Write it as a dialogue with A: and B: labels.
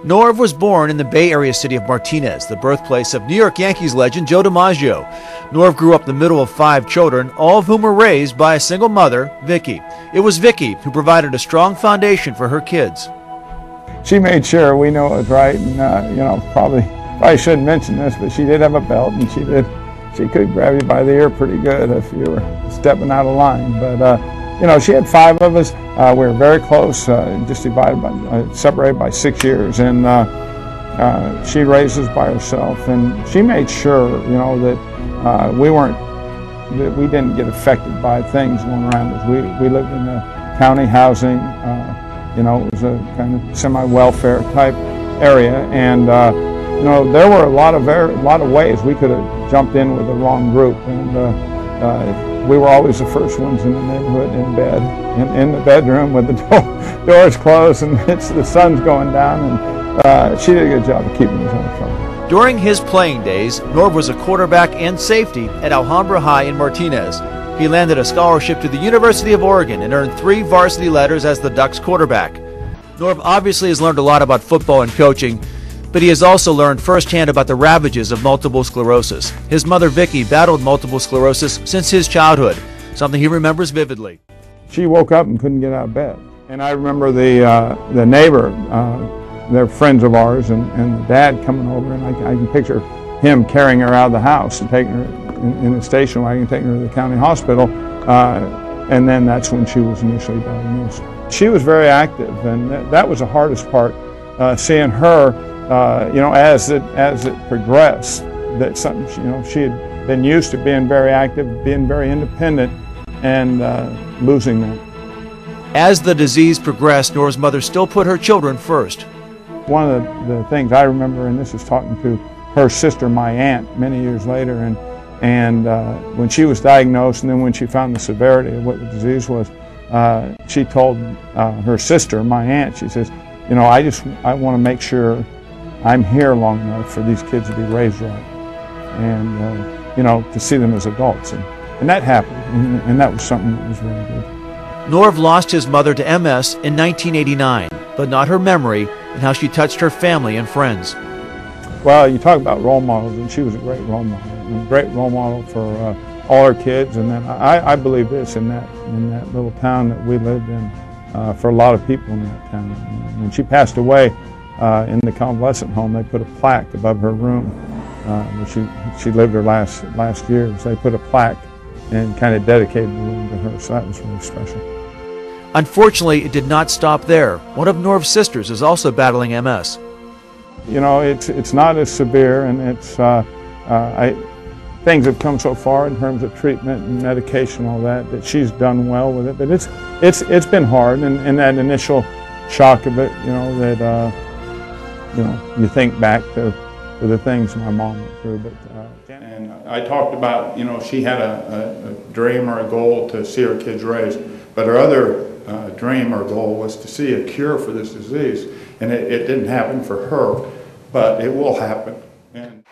A: Norv was born in the Bay Area city of Martinez, the birthplace of New York Yankees legend Joe DiMaggio. Norv grew up in the middle of 5 children, all of whom were raised by a single mother, Vicky. It was Vicky who provided a strong foundation for her kids.
B: She made sure we knew it was right, and probably shouldn't mention this, but she did have a belt, and she could grab you by the ear pretty good if you were stepping out of line. But she had 5 of us. We were very close, just separated by 6 years, and she raised us by herself, and she made sure, that we didn't get affected by things going around us. We lived in a county housing, it was a kind of semi-welfare type area, and there were a lot of ways we could have jumped in with the wrong group, and we were always the first ones in the neighborhood in bed, in the bedroom with the doors closed, and the sun's going down, and she did a good job of keeping us out of trouble.
A: During his playing days, Norv was a quarterback and safety at Alhambra High in Martinez. He landed a scholarship to the University of Oregon and earned 3 varsity letters as the Ducks quarterback. Norv obviously has learned a lot about football and coaching, but he has also learned firsthand about the ravages of multiple sclerosis. His mother, Vicky, battled multiple sclerosis since his childhood, something he remembers vividly.
B: She woke up and couldn't get out of bed. And I remember the neighbor, they're friends of ours, and the dad coming over, and I can picture him carrying her out of the house and taking her in a station wagon, taking her to the county hospital, and then that's when she was initially diagnosed. She was very active, and that was the hardest part, seeing her, as it progressed, that something, she had been used to being very active, being very independent, and losing that.
A: As the disease progressed, Norv's mother still put her children first.
B: One of the things I remember, and this is talking to her sister, my aunt, many years later, and when she was diagnosed, and then when she found the severity of what the disease was, she told her sister, my aunt, she says, I want to make sure I'm here long enough for these kids to be raised right, and to see them as adults, and that happened, and that was something that was really good.
A: Norv lost his mother to MS in 1989, but not her memory and how she touched her family and friends.
B: Well, you talk about role models, and she was a great role model, and a great role model for all her kids. And then I believe this, in that little town that we lived in, for a lot of people in that town. When she passed away in the convalescent home, they put a plaque above her room. Where she lived her last years. They put a plaque and kind of dedicated the room to her, so that was really special.
A: Unfortunately, it did not stop there. One of Norv's sisters is also battling MS.
B: It's not as severe, and things have come so far in terms of treatment and medication and all that she's done well with it. But it's been hard, and that initial shock of it, you think back to the things my mom went through. But and I talked about, she had a dream or a goal to see her kids raised, but her other dream or goal was to see a cure for this disease, and it didn't happen for her, but it will happen. And